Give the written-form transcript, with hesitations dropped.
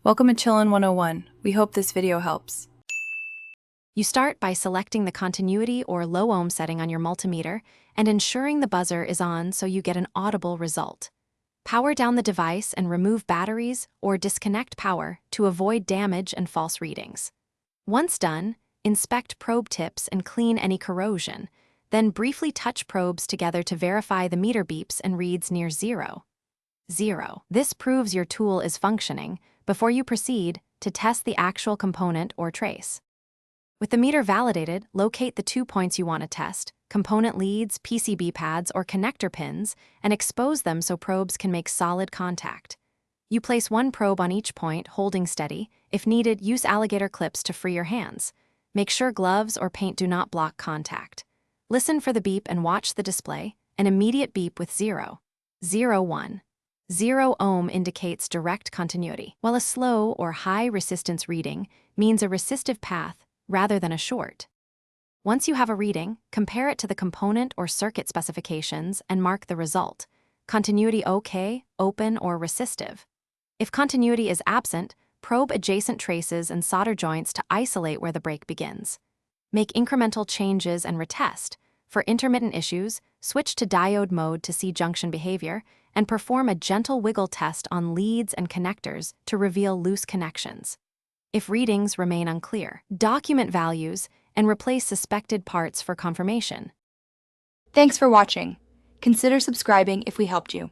Welcome to Chillin' 101. We hope this video helps. You start by selecting the continuity or low ohm setting on your multimeter and ensuring the buzzer is on so you get an audible result. Power down the device and remove batteries or disconnect power to avoid damage and false readings. Once done, inspect probe tips and clean any corrosion, then briefly touch probes together to verify the meter beeps and reads near 0. This proves your tool is functioning before you proceed to test the actual component or trace. With the meter validated, locate the 2 points you want to test, component leads, PCB pads, or connector pins, and expose them so probes can make solid contact. You place one probe on each point, holding steady. If needed, use alligator clips to free your hands. Make sure gloves or paint do not block contact. Listen for the beep and watch the display. An immediate beep with 0. 1. 0 ohm indicates direct continuity, while a slow or high resistance reading means a resistive path rather than a short. Once you have a reading, compare it to the component or circuit specifications and mark the result. Continuity OK, open, or resistive. If continuity is absent, probe adjacent traces and solder joints to isolate where the break begins. Make incremental changes and retest. For intermittent issues, switch to diode mode to see junction behavior, and perform a gentle wiggle test on leads and connectors to reveal loose connections. If readings remain unclear, document values and replace suspected parts for confirmation. Thanks for watching. Consider subscribing if we helped you.